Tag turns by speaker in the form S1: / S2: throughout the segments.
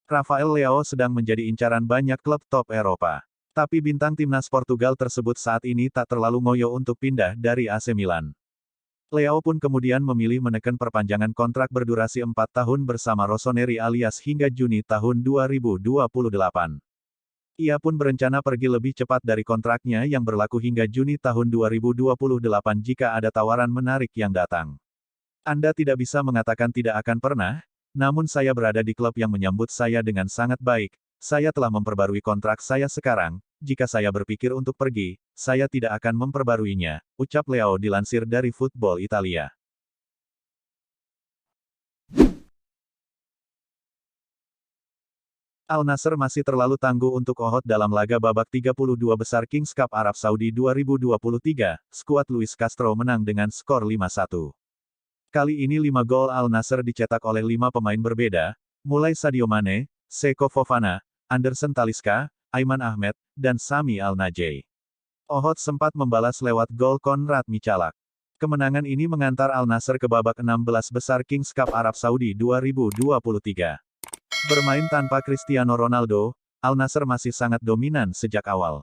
S1: Rafael Leao sedang menjadi incaran banyak klub top Eropa. Tapi bintang timnas Portugal tersebut saat ini tak terlalu ngoyo untuk pindah dari AC Milan. Leao pun kemudian memilih menekan perpanjangan kontrak berdurasi 4 tahun bersama Rossoneri alias hingga Juni tahun 2028. Ia pun berencana pergi lebih cepat dari kontraknya yang berlaku hingga Juni tahun 2028 jika ada tawaran menarik yang datang. Anda tidak bisa mengatakan tidak akan pernah, namun saya berada di klub yang menyambut saya dengan sangat baik. Saya telah memperbarui kontrak saya sekarang. Jika saya berpikir untuk pergi, saya tidak akan memperbaruinya, ucap Leao dilansir dari Football Italia. Al Nassr masih terlalu tangguh untuk Ohod dalam laga babak 32 besar Kings Cup Arab Saudi 2023. Skuad Luis Castro menang dengan skor 5-1. Kali ini 5 gol Al Nassr dicetak oleh 5 pemain berbeda, mulai Sadio Mane, Seko Fofana, Anderson Talisca, Aiman Ahmed, dan Sami Al-Najei. Ohod sempat membalas lewat gol Konrad Michalak. Kemenangan ini mengantar Al Nassr ke babak 16 besar Kings Cup Arab Saudi 2023. Bermain tanpa Cristiano Ronaldo, Al Nassr masih sangat dominan sejak awal.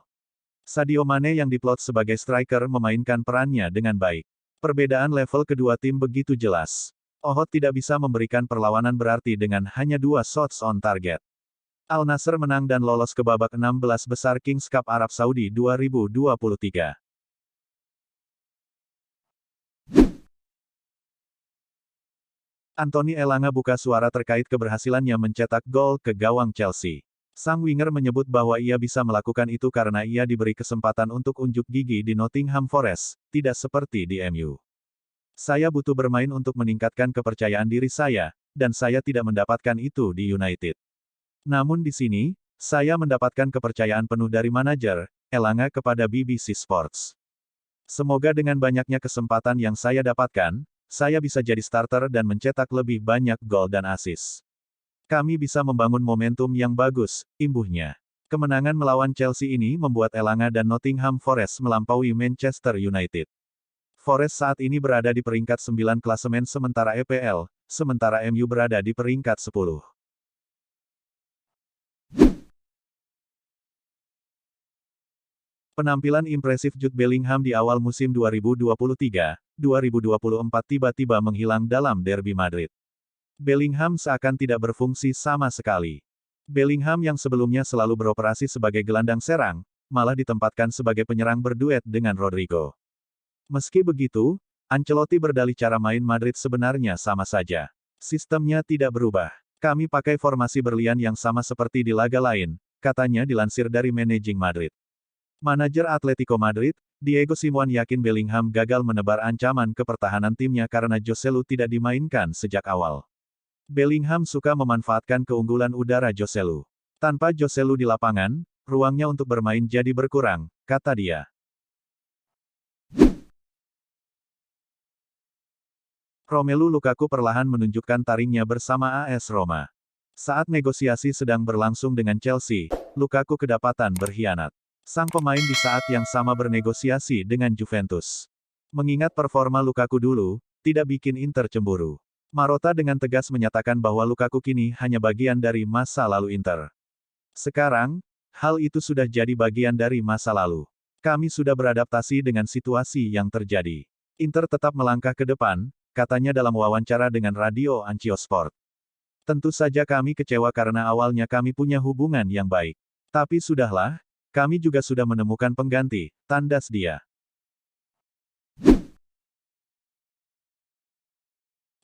S1: Sadio Mane yang diplot sebagai striker memainkan perannya dengan baik. Perbedaan level kedua tim begitu jelas. Ohod tidak bisa memberikan perlawanan berarti dengan hanya 2 shots on target. Al Nassr menang dan lolos ke babak 16 besar Kings Cup Arab Saudi 2023. Anthony Elanga buka suara terkait keberhasilannya mencetak gol ke gawang Chelsea. Sang winger menyebut bahwa ia bisa melakukan itu karena ia diberi kesempatan untuk unjuk gigi di Nottingham Forest, tidak seperti di MU. Saya butuh bermain untuk meningkatkan kepercayaan diri saya, dan saya tidak mendapatkan itu di United. Namun di sini, saya mendapatkan kepercayaan penuh dari manajer, Elanga kepada BBC Sports. Semoga dengan banyaknya kesempatan yang saya dapatkan, saya bisa jadi starter dan mencetak lebih banyak gol dan assist. Kami bisa membangun momentum yang bagus, imbuhnya. Kemenangan melawan Chelsea ini membuat Elanga dan Nottingham Forest melampaui Manchester United. Forest saat ini berada di peringkat 9 klasemen sementara EPL, sementara MU berada di peringkat 10. Penampilan impresif Jude Bellingham di awal musim 2023-2024 tiba-tiba menghilang dalam derby Madrid. Bellingham seakan tidak berfungsi sama sekali. Bellingham yang sebelumnya selalu beroperasi sebagai gelandang serang, malah ditempatkan sebagai penyerang berduet dengan Rodrigo. Meski begitu, Ancelotti berdalih cara main Madrid sebenarnya sama saja. Sistemnya tidak berubah. Kami pakai formasi berlian yang sama seperti di laga lain, katanya dilansir dari Managing Madrid. Manajer Atletico Madrid, Diego Simeone yakin Bellingham gagal menebar ancaman ke pertahanan timnya karena Joselu tidak dimainkan sejak awal. Bellingham suka memanfaatkan keunggulan udara Joselu. Tanpa Joselu di lapangan, ruangnya untuk bermain jadi berkurang, kata dia. Romelu Lukaku perlahan menunjukkan taringnya bersama AS Roma. Saat negosiasi sedang berlangsung dengan Chelsea, Lukaku kedapatan berkhianat. Sang pemain di saat yang sama bernegosiasi dengan Juventus. Mengingat performa Lukaku dulu, tidak bikin Inter cemburu. Marotta dengan tegas menyatakan bahwa Lukaku kini hanya bagian dari masa lalu Inter. Sekarang, hal itu sudah jadi bagian dari masa lalu. Kami sudah beradaptasi dengan situasi yang terjadi. Inter tetap melangkah ke depan, katanya dalam wawancara dengan radio Anchiosport. Tentu saja kami kecewa karena awalnya kami punya hubungan yang baik. Tapi sudahlah, kami juga sudah menemukan pengganti, tandas dia.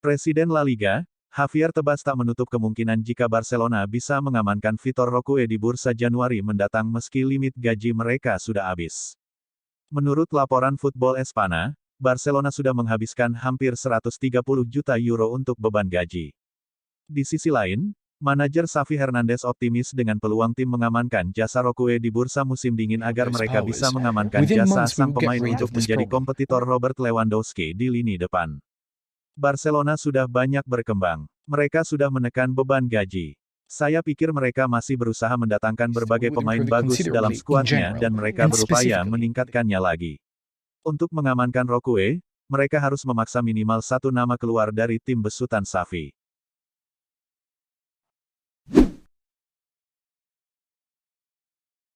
S1: Presiden La Liga, Javier Tebas tak menutup kemungkinan jika Barcelona bisa mengamankan Vitor Roque di bursa Januari mendatang meski limit gaji mereka sudah habis. Menurut laporan Football Espana, Barcelona sudah menghabiskan hampir 130 juta euro untuk beban gaji. Di sisi lain, manajer Xavi Hernandez optimis dengan peluang tim mengamankan jasa Roque di bursa musim dingin agar mereka bisa mengamankan jasa sang pemain untuk menjadi kompetitor Robert Lewandowski di lini depan. Barcelona sudah banyak berkembang. Mereka sudah menekan beban gaji. Saya pikir mereka masih berusaha mendatangkan berbagai pemain bagus dalam skuadnya dan mereka berupaya meningkatkannya lagi. Untuk mengamankan Roque, mereka harus memaksa minimal satu nama keluar dari tim besutan Xavi.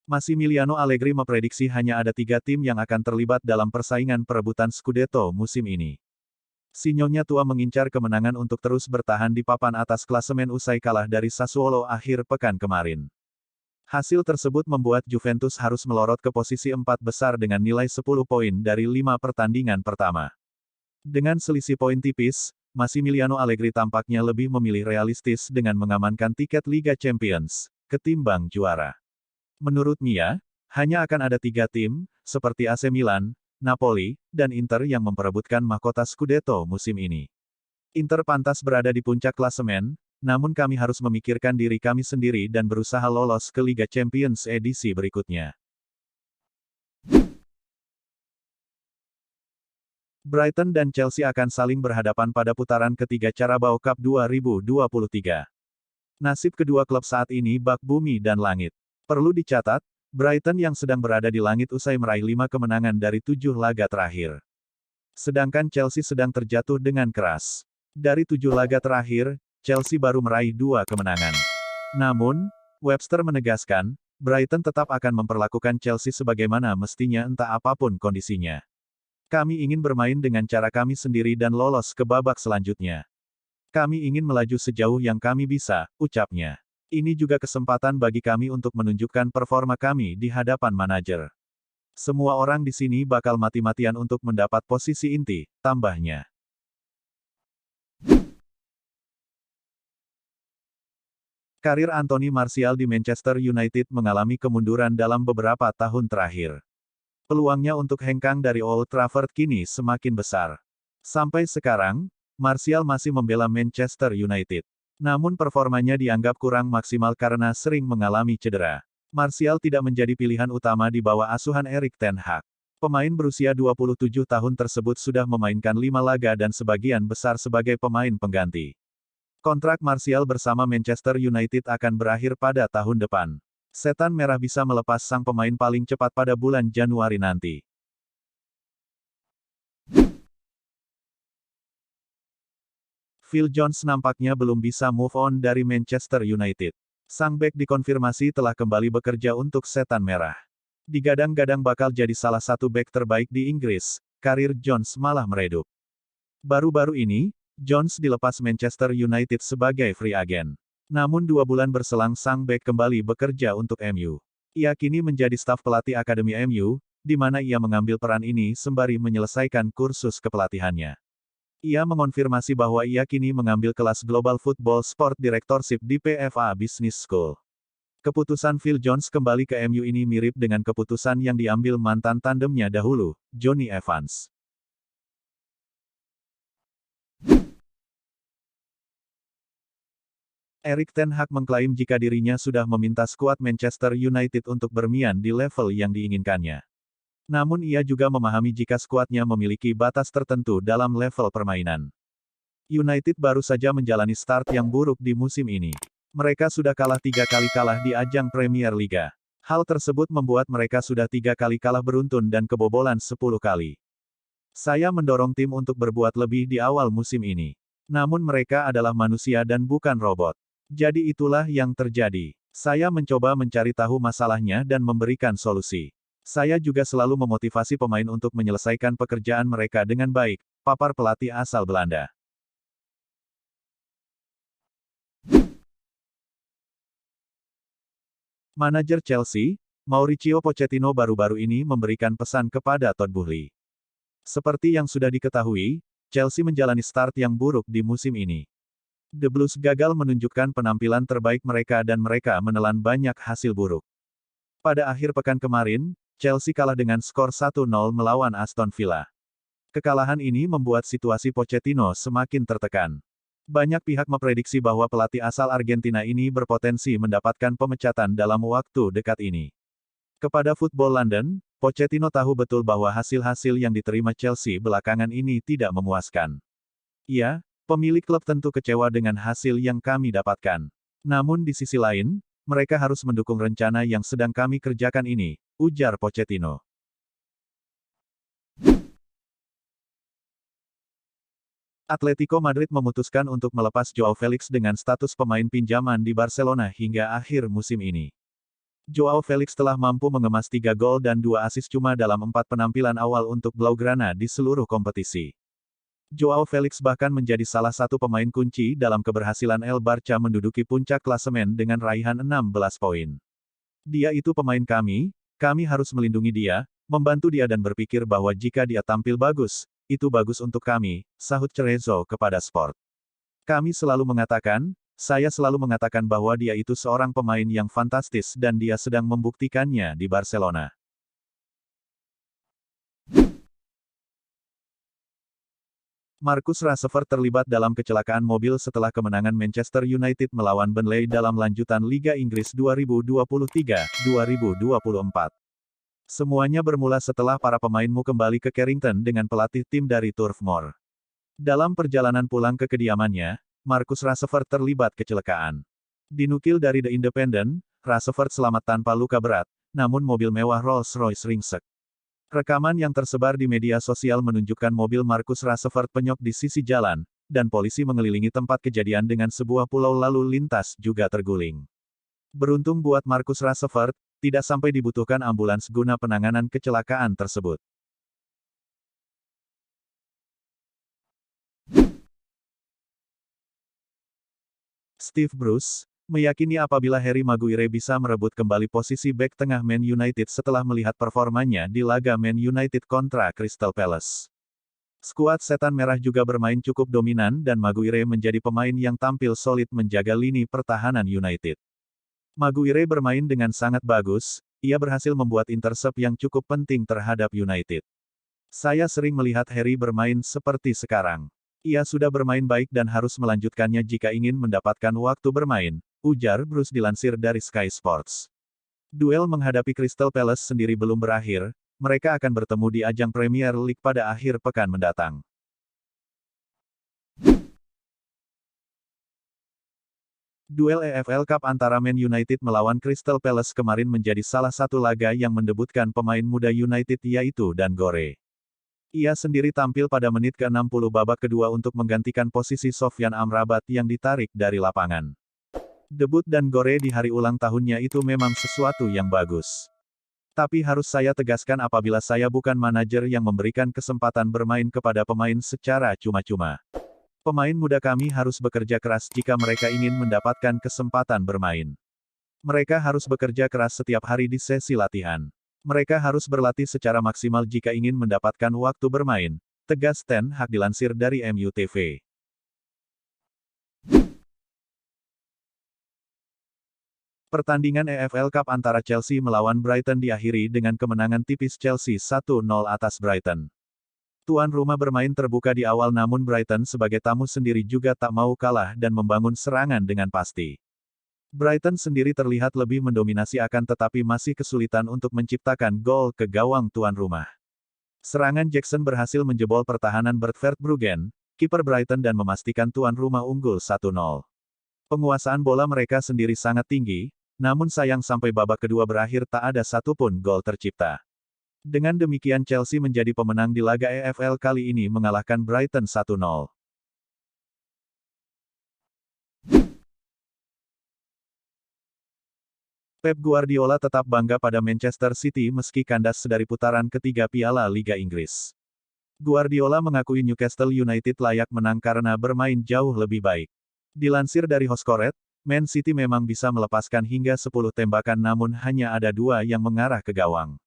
S1: Massimiliano Allegri memprediksi hanya ada 3 tim yang akan terlibat dalam persaingan perebutan Scudetto musim ini. Si Nyonya tua mengincar kemenangan untuk terus bertahan di papan atas klasemen usai kalah dari Sassuolo akhir pekan kemarin. Hasil tersebut membuat Juventus harus melorot ke posisi 4 besar dengan nilai 10 poin dari 5 pertandingan pertama. Dengan selisih poin tipis, Massimiliano Allegri tampaknya lebih memilih realistis dengan mengamankan tiket Liga Champions, ketimbang juara. Menurut Mia, hanya akan ada 3 tim, seperti AC Milan, Napoli, dan Inter yang memperebutkan mahkota Scudetto musim ini. Inter pantas berada di puncak klasemen, namun kami harus memikirkan diri kami sendiri dan berusaha lolos ke Liga Champions edisi berikutnya. Brighton dan Chelsea akan saling berhadapan pada putaran ketiga Carabao Cup 2023. Nasib kedua klub saat ini bak bumi dan langit. Perlu dicatat, Brighton yang sedang berada di langit usai meraih 5 kemenangan dari 7 laga terakhir. Sedangkan Chelsea sedang terjatuh dengan keras. Dari 7 laga terakhir, Chelsea baru meraih 2 kemenangan. Namun, Webster menegaskan, Brighton tetap akan memperlakukan Chelsea sebagaimana mestinya entah apapun kondisinya. Kami ingin bermain dengan cara kami sendiri dan lolos ke babak selanjutnya. Kami ingin melaju sejauh yang kami bisa, ucapnya. Ini juga kesempatan bagi kami untuk menunjukkan performa kami di hadapan manajer. Semua orang di sini bakal mati-matian untuk mendapat posisi inti, tambahnya. Karir Anthony Martial di Manchester United mengalami kemunduran dalam beberapa tahun terakhir. Peluangnya untuk hengkang dari Old Trafford kini semakin besar. Sampai sekarang, Martial masih membela Manchester United. Namun performanya dianggap kurang maksimal karena sering mengalami cedera. Martial tidak menjadi pilihan utama di bawah asuhan Erik ten Hag. Pemain berusia 27 tahun tersebut sudah memainkan 5 laga dan sebagian besar sebagai pemain pengganti. Kontrak Martial bersama Manchester United akan berakhir pada tahun depan. Setan Merah bisa melepas sang pemain paling cepat pada bulan Januari nanti. Phil Jones nampaknya belum bisa move on dari Manchester United. Sang bek dikonfirmasi telah kembali bekerja untuk Setan Merah. Digadang-gadang bakal jadi salah satu bek terbaik di Inggris, karir Jones malah meredup. Baru-baru ini, Jones dilepas Manchester United sebagai free agent. Namun 2 bulan berselang sang bek kembali bekerja untuk MU. Ia kini menjadi staf pelatih Akademi MU, di mana ia mengambil peran ini sembari menyelesaikan kursus kepelatihannya. Ia mengonfirmasi bahwa ia kini mengambil kelas Global Football Sport Directorship di PFA Business School. Keputusan Phil Jones kembali ke MU ini mirip dengan keputusan yang diambil mantan tandemnya dahulu, Jonny Evans. Erik ten Hag mengklaim jika dirinya sudah meminta skuad Manchester United untuk bermain di level yang diinginkannya. Namun ia juga memahami jika skuadnya memiliki batas tertentu dalam level permainan. United baru saja menjalani start yang buruk di musim ini. Mereka sudah kalah 3 kali kalah di ajang Premier Liga. Hal tersebut membuat mereka sudah 3 kali kalah beruntun dan kebobolan 10 kali. Saya mendorong tim untuk berbuat lebih di awal musim ini. Namun mereka adalah manusia dan bukan robot. Jadi itulah yang terjadi. Saya mencoba mencari tahu masalahnya dan memberikan solusi. Saya juga selalu memotivasi pemain untuk menyelesaikan pekerjaan mereka dengan baik, papar pelatih asal Belanda. Manajer Chelsea, Mauricio Pochettino baru-baru ini memberikan pesan kepada Todd Boehly. Seperti yang sudah diketahui, Chelsea menjalani start yang buruk di musim ini. The Blues gagal menunjukkan penampilan terbaik mereka dan mereka menelan banyak hasil buruk. Pada akhir pekan kemarin, Chelsea kalah dengan skor 1-0 melawan Aston Villa. Kekalahan ini membuat situasi Pochettino semakin tertekan. Banyak pihak memprediksi bahwa pelatih asal Argentina ini berpotensi mendapatkan pemecatan dalam waktu dekat ini. Kepada Football London, Pochettino tahu betul bahwa hasil-hasil yang diterima Chelsea belakangan ini tidak memuaskan. Ya, pemilik klub tentu kecewa dengan hasil yang kami dapatkan. Namun di sisi lain, mereka harus mendukung rencana yang sedang kami kerjakan ini, ujar Pochettino. Atletico Madrid memutuskan untuk melepas Joao Felix dengan status pemain pinjaman di Barcelona hingga akhir musim ini. Joao Felix telah mampu mengemas 3 gol dan 2 assist cuma dalam 4 penampilan awal untuk Blaugrana di seluruh kompetisi. Joao Felix bahkan menjadi salah satu pemain kunci dalam keberhasilan El Barça menduduki puncak klasemen dengan raihan 16 poin. Dia itu pemain kami harus melindungi dia, membantu dia dan berpikir bahwa jika dia tampil bagus, itu bagus untuk kami, sahut Cerezo kepada Sport. Saya selalu mengatakan bahwa dia itu seorang pemain yang fantastis dan dia sedang membuktikannya di Barcelona. Marcus Rashford terlibat dalam kecelakaan mobil setelah kemenangan Manchester United melawan Burnley dalam lanjutan Liga Inggris 2023-2024. Semuanya bermula setelah para pemainmu kembali ke Carrington dengan pelatih tim dari Turf Moor. Dalam perjalanan pulang ke kediamannya, Marcus Rashford terlibat kecelakaan. Dinukil dari The Independent, Rashford selamat tanpa luka berat, namun mobil mewah Rolls-Royce ringsek. Rekaman yang tersebar di media sosial menunjukkan mobil Marcus Rashford penyok di sisi jalan, dan polisi mengelilingi tempat kejadian dengan sebuah pulau lalu lintas juga terguling. Beruntung buat Marcus Rashford, tidak sampai dibutuhkan ambulans guna penanganan kecelakaan tersebut. Steve Bruce meyakini apabila Harry Maguire bisa merebut kembali posisi bek tengah Man United setelah melihat performanya di laga Man United kontra Crystal Palace. Skuad Setan Merah juga bermain cukup dominan dan Maguire menjadi pemain yang tampil solid menjaga lini pertahanan United. Maguire bermain dengan sangat bagus, ia berhasil membuat intercept yang cukup penting terhadap United. Saya sering melihat Harry bermain seperti sekarang. Ia sudah bermain baik dan harus melanjutkannya jika ingin mendapatkan waktu bermain, ujar Bruce dilansir dari Sky Sports. Duel menghadapi Crystal Palace sendiri belum berakhir, mereka akan bertemu di ajang Premier League pada akhir pekan mendatang. Duel EFL Cup antara Man United melawan Crystal Palace kemarin menjadi salah satu laga yang mendebutkan pemain muda United yaitu Dan Gore. Ia sendiri tampil pada menit ke-60 babak kedua untuk menggantikan posisi Sofyan Amrabat yang ditarik dari lapangan. Debut Dan Gore di hari ulang tahunnya itu memang sesuatu yang bagus. Tapi harus saya tegaskan apabila saya bukan manajer yang memberikan kesempatan bermain kepada pemain secara cuma-cuma. Pemain muda kami harus bekerja keras jika mereka ingin mendapatkan kesempatan bermain. Mereka harus bekerja keras setiap hari di sesi latihan. Mereka harus berlatih secara maksimal jika ingin mendapatkan waktu bermain, tegas Ten Hag dilansir dari MUTV. Pertandingan EFL Cup antara Chelsea melawan Brighton diakhiri dengan kemenangan tipis Chelsea 1-0 atas Brighton. Tuan rumah bermain terbuka di awal namun Brighton sebagai tamu sendiri juga tak mau kalah dan membangun serangan dengan pasti. Brighton sendiri terlihat lebih mendominasi akan tetapi masih kesulitan untuk menciptakan gol ke gawang tuan rumah. Serangan Jackson berhasil menjebol pertahanan Bert Verbruggen, kiper Brighton dan memastikan tuan rumah unggul 1-0. Penguasaan bola mereka sendiri sangat tinggi, namun sayang sampai babak kedua berakhir tak ada satupun gol tercipta. Dengan demikian Chelsea menjadi pemenang di laga EFL kali ini mengalahkan Brighton 1-0. Pep Guardiola tetap bangga pada Manchester City meski kandas dari putaran ketiga Piala Liga Inggris. Guardiola mengakui Newcastle United layak menang karena bermain jauh lebih baik. Dilansir dari Hotspot, Man City memang bisa melepaskan hingga 10 tembakan namun hanya ada 2 yang mengarah ke gawang.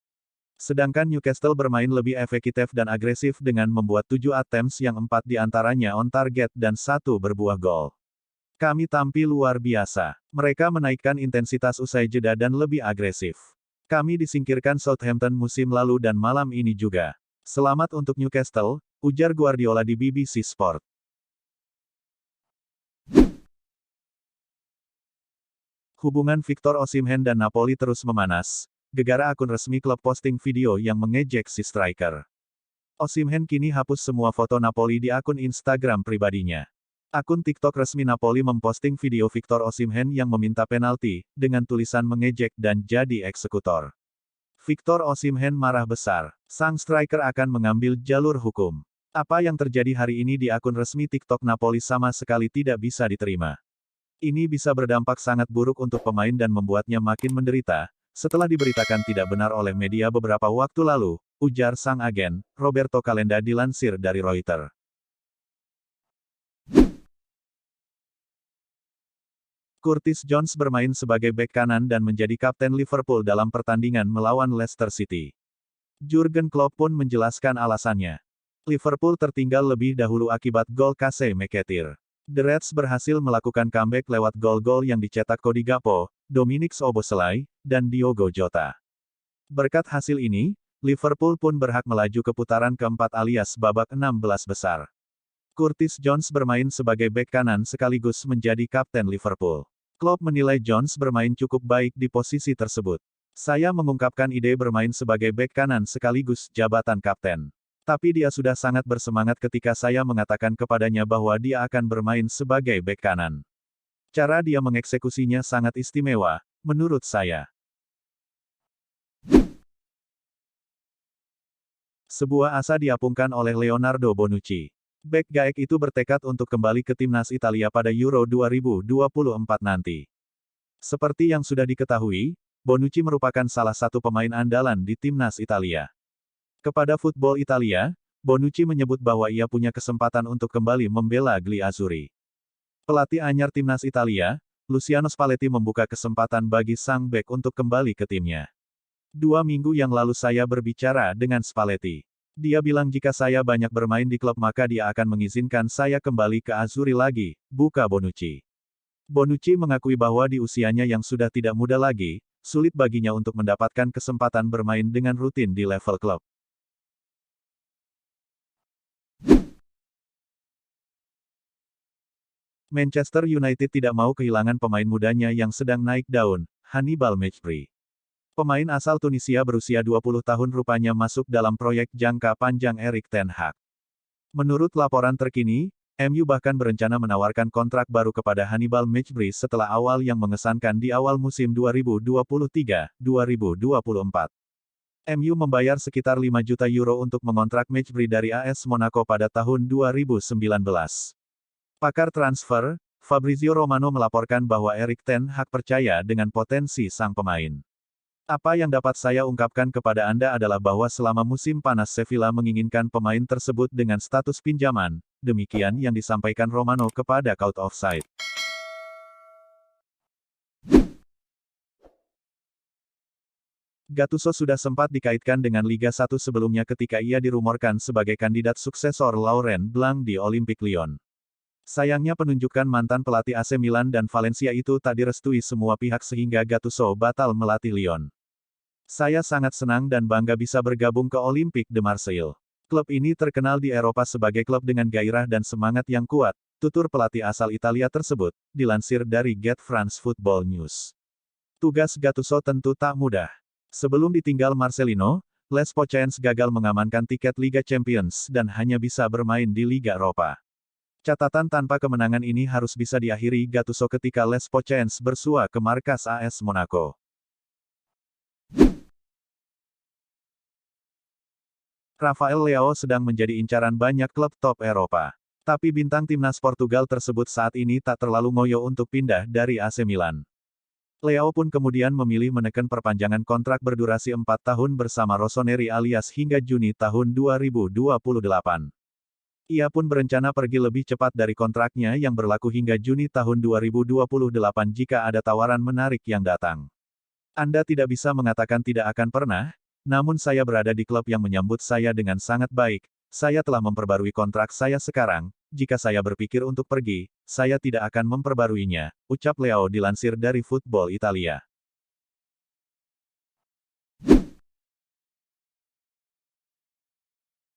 S1: Sedangkan Newcastle bermain lebih efektif dan agresif dengan membuat 7 attempts yang 4 diantaranya on target dan 1 berbuah gol. Kami tampil luar biasa. Mereka menaikkan intensitas usai jeda dan lebih agresif. Kami disingkirkan Southampton musim lalu dan malam ini juga. Selamat untuk Newcastle, ujar Guardiola di BBC Sport. Hubungan Victor Osimhen dan Napoli terus memanas. Gegara akun resmi klub posting video yang mengejek si striker. Osimhen kini hapus semua foto Napoli di akun Instagram pribadinya. Akun TikTok resmi Napoli memposting video Victor Osimhen yang meminta penalti, dengan tulisan mengejek dan jadi eksekutor. Victor Osimhen marah besar. Sang striker akan mengambil jalur hukum. Apa yang terjadi hari ini di akun resmi TikTok Napoli sama sekali tidak bisa diterima. Ini bisa berdampak sangat buruk untuk pemain dan membuatnya makin menderita, Setelah diberitakan tidak benar oleh media beberapa waktu lalu, ujar sang agen, Roberto Calenda dilansir dari Reuters. Curtis Jones bermain sebagai bek kanan dan menjadi kapten Liverpool dalam pertandingan melawan Leicester City. Jurgen Klopp pun menjelaskan alasannya. Liverpool tertinggal lebih dahulu akibat gol Casey McAteer. The Reds berhasil melakukan comeback lewat gol-gol yang dicetak Cody Gakpo, Dominic Szoboszlai, dan Diogo Jota. Berkat hasil ini, Liverpool pun berhak melaju ke putaran keempat alias babak 16 besar. Curtis Jones bermain sebagai bek kanan sekaligus menjadi kapten Liverpool. Klopp menilai Jones bermain cukup baik di posisi tersebut. Saya mengungkapkan ide bermain sebagai bek kanan sekaligus jabatan kapten. Tapi dia sudah sangat bersemangat ketika saya mengatakan kepadanya bahwa dia akan bermain sebagai bek kanan. Cara dia mengeksekusinya sangat istimewa, menurut saya. Sebuah asa diapungkan oleh Leonardo Bonucci. Bek Gaek itu bertekad untuk kembali ke timnas Italia pada Euro 2024 nanti. Seperti yang sudah diketahui, Bonucci merupakan salah satu pemain andalan di timnas Italia. Kepada Football Italia, Bonucci menyebut bahwa ia punya kesempatan untuk kembali membela Gli Azzurri. Pelatih anyar timnas Italia, Luciano Spalletti membuka kesempatan bagi sang bek untuk kembali ke timnya. 2 minggu yang lalu saya berbicara dengan Spalletti. Dia bilang jika saya banyak bermain di klub maka dia akan mengizinkan saya kembali ke Azzurri lagi, buka Bonucci. Bonucci mengakui bahwa di usianya yang sudah tidak muda lagi, sulit baginya untuk mendapatkan kesempatan bermain dengan rutin di level klub. Manchester United tidak mau kehilangan pemain mudanya yang sedang naik daun, Hannibal Mejbri. Pemain asal Tunisia berusia 20 tahun rupanya masuk dalam proyek jangka panjang Erik ten Hag. Menurut laporan terkini, MU bahkan berencana menawarkan kontrak baru kepada Hannibal Mejbri setelah awal yang mengesankan di awal musim 2023-2024. MU membayar sekitar 5 juta euro untuk mengontrak Mejbri dari AS Monaco pada tahun 2019. Pakar transfer, Fabrizio Romano melaporkan bahwa Erik ten Hag percaya dengan potensi sang pemain. Apa yang dapat saya ungkapkan kepada Anda adalah bahwa selama musim panas Sevilla menginginkan pemain tersebut dengan status pinjaman, demikian yang disampaikan Romano kepada Court Offside. Gattuso sudah sempat dikaitkan dengan Liga 1 sebelumnya ketika ia dirumorkan sebagai kandidat suksesor Laurent Blanc di Olympique Lyon. Sayangnya penunjukan mantan pelatih AC Milan dan Valencia itu tak direstui semua pihak sehingga Gattuso batal melatih Lyon. Saya sangat senang dan bangga bisa bergabung ke Olympique de Marseille. Klub ini terkenal di Eropa sebagai klub dengan gairah dan semangat yang kuat, tutur pelatih asal Italia tersebut, dilansir dari Get France Football News. Tugas Gattuso tentu tak mudah. Sebelum ditinggal Marcelino, Les Pochens gagal mengamankan tiket Liga Champions dan hanya bisa bermain di Liga Eropa. Catatan tanpa kemenangan ini harus bisa diakhiri Gattuso ketika Les Pochens bersua ke markas AS Monaco. Rafael Leao sedang menjadi incaran banyak klub top Eropa. Tapi bintang timnas Portugal tersebut saat ini tak terlalu ngoyo untuk pindah dari AC Milan. Leao pun kemudian memilih menekan perpanjangan kontrak berdurasi 4 tahun bersama Rossoneri alias hingga Juni tahun 2028. Ia pun berencana pergi lebih cepat dari kontraknya yang berlaku hingga Juni tahun 2028 jika ada tawaran menarik yang datang. Anda tidak bisa mengatakan tidak akan pernah, namun saya berada di klub yang menyambut saya dengan sangat baik, saya telah memperbarui kontrak saya sekarang, jika saya berpikir untuk pergi, saya tidak akan memperbaruinya, ucap Leao dilansir dari Football Italia.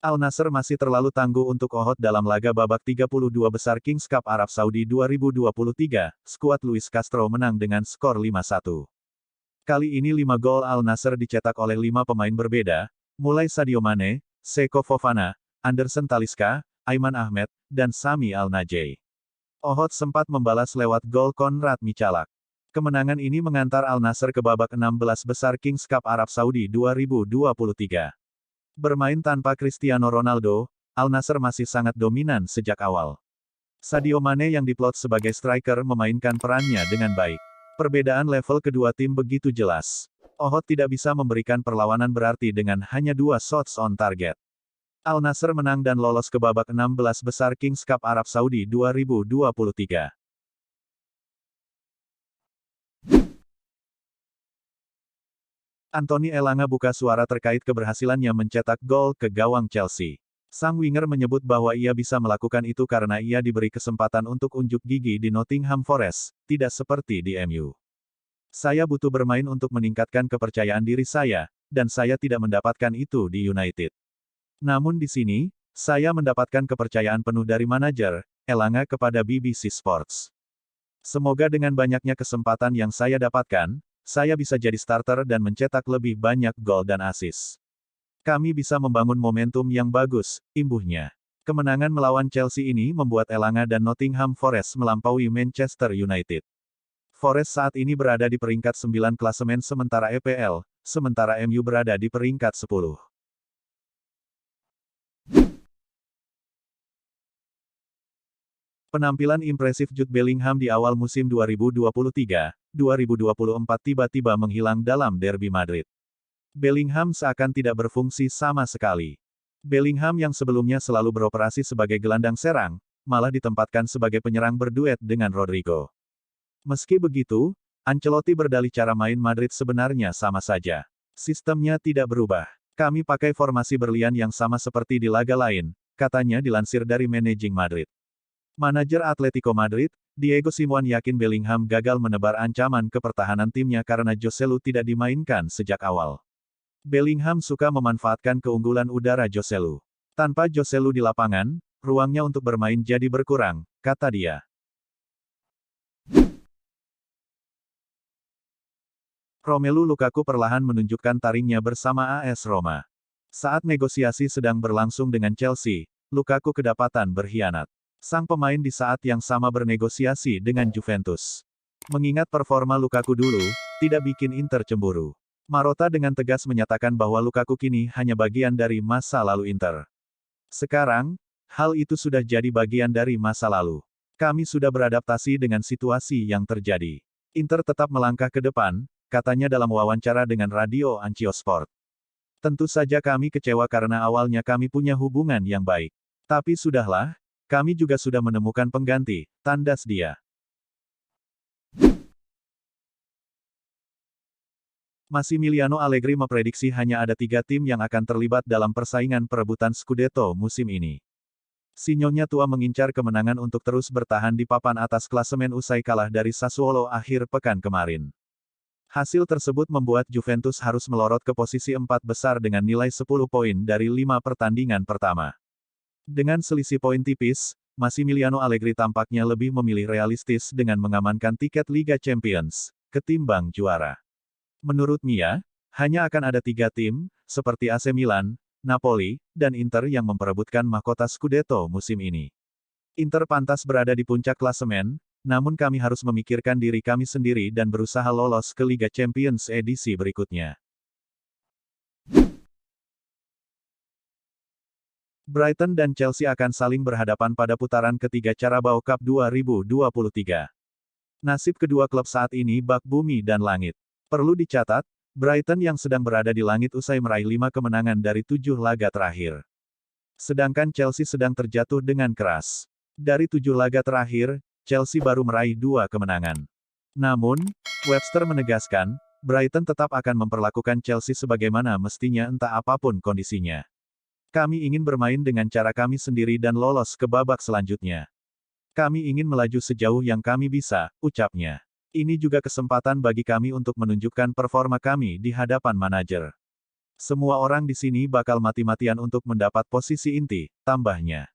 S1: Al Nassr masih terlalu tangguh untuk Ohod dalam laga babak 32 besar Kings Cup Arab Saudi 2023, skuad Luis Castro menang dengan skor 5-1. Kali ini 5 gol Al Nassr dicetak oleh 5 pemain berbeda, mulai Sadio Mane, Seko Fofana, Anderson Talisca, Aiman Ahmed, dan Sami Al-Najei. Ohod sempat membalas lewat gol Konrad Michalak. Kemenangan ini mengantar Al Nassr ke babak 16 besar Kings Cup Arab Saudi 2023. Bermain tanpa Cristiano Ronaldo, Al Nassr masih sangat dominan sejak awal. Sadio Mane yang diplot sebagai striker memainkan perannya dengan baik. Perbedaan level kedua tim begitu jelas. Ohot tidak bisa memberikan perlawanan berarti dengan hanya 2 shots on target. Al Nassr menang dan lolos ke babak 16 besar Kings Cup Arab Saudi 2023. Anthony Elanga buka suara terkait keberhasilannya mencetak gol ke gawang Chelsea. Sang winger menyebut bahwa ia bisa melakukan itu karena ia diberi kesempatan untuk unjuk gigi di Nottingham Forest, tidak seperti di MU. Saya butuh bermain untuk meningkatkan kepercayaan diri saya, dan saya tidak mendapatkan itu di United. Namun di sini, saya mendapatkan kepercayaan penuh dari manajer, Elanga kepada BBC Sports. Semoga dengan banyaknya kesempatan yang saya dapatkan, saya bisa jadi starter dan mencetak lebih banyak gol dan assist. Kami bisa membangun momentum yang bagus, imbuhnya. Kemenangan melawan Chelsea ini membuat Elanga dan Nottingham Forest melampaui Manchester United. Forest saat ini berada di peringkat 9 klasemen sementara EPL, sementara MU berada di peringkat 10. Penampilan impresif Jude Bellingham di awal musim 2023-2024 tiba-tiba menghilang dalam derby Madrid. Bellingham seakan tidak berfungsi sama sekali. Bellingham yang sebelumnya selalu beroperasi sebagai gelandang serang, malah ditempatkan sebagai penyerang berduet dengan Rodrigo. Meski begitu, Ancelotti berdalih cara main Madrid sebenarnya sama saja. Sistemnya tidak berubah. Kami pakai formasi berlian yang sama seperti di laga lain, katanya dilansir dari Managing Madrid. Manajer Atletico Madrid, Diego Simeone yakin Bellingham gagal menebar ancaman ke pertahanan timnya karena Joselu tidak dimainkan sejak awal. Bellingham suka memanfaatkan keunggulan udara Joselu. Tanpa Joselu di lapangan, ruangnya untuk bermain jadi berkurang, kata dia. Romelu Lukaku perlahan menunjukkan taringnya bersama AS Roma. Saat negosiasi sedang berlangsung dengan Chelsea, Lukaku kedapatan berkhianat. Sang pemain di saat yang sama bernegosiasi dengan Juventus. Mengingat performa Lukaku dulu, tidak bikin Inter cemburu. Marotta dengan tegas menyatakan bahwa Lukaku kini hanya bagian dari masa lalu Inter. Sekarang, hal itu sudah jadi bagian dari masa lalu. Kami sudah beradaptasi dengan situasi yang terjadi. Inter tetap melangkah ke depan, katanya dalam wawancara dengan radio Anchiosport. Tentu saja kami kecewa karena awalnya kami punya hubungan yang baik. Tapi sudahlah, kami juga sudah menemukan pengganti, tandas dia. Massimiliano Allegri memprediksi hanya ada 3 tim yang akan terlibat dalam persaingan perebutan Scudetto musim ini. Sinyonya tua mengincar kemenangan untuk terus bertahan di papan atas klasemen usai kalah dari Sassuolo akhir pekan kemarin. Hasil tersebut membuat Juventus harus melorot ke posisi 4 besar dengan nilai 10 poin dari 5 pertandingan pertama. Dengan selisih poin tipis, Massimiliano Allegri tampaknya lebih memilih realistis dengan mengamankan tiket Liga Champions, ketimbang juara. Menurut Mia, hanya akan ada 3 tim, seperti AC Milan, Napoli, dan Inter yang memperebutkan mahkota Scudetto musim ini. Inter pantas berada di puncak klasemen, namun kami harus memikirkan diri kami sendiri dan berusaha lolos ke Liga Champions edisi berikutnya. Brighton dan Chelsea akan saling berhadapan pada putaran ketiga Carabao Cup 2023. Nasib kedua klub saat ini bak bumi dan langit. Perlu dicatat, Brighton yang sedang berada di langit usai meraih 5 kemenangan dari 7 laga terakhir. Sedangkan Chelsea sedang terjatuh dengan keras. Dari 7 laga terakhir, Chelsea baru meraih 2 kemenangan. Namun, Webster menegaskan, Brighton tetap akan memperlakukan Chelsea sebagaimana mestinya entah apapun kondisinya. Kami ingin bermain dengan cara kami sendiri dan lolos ke babak selanjutnya. Kami ingin melaju sejauh yang kami bisa, ucapnya. Ini juga kesempatan bagi kami untuk menunjukkan performa kami di hadapan manajer. Semua orang di sini bakal mati-matian untuk mendapat posisi inti, tambahnya.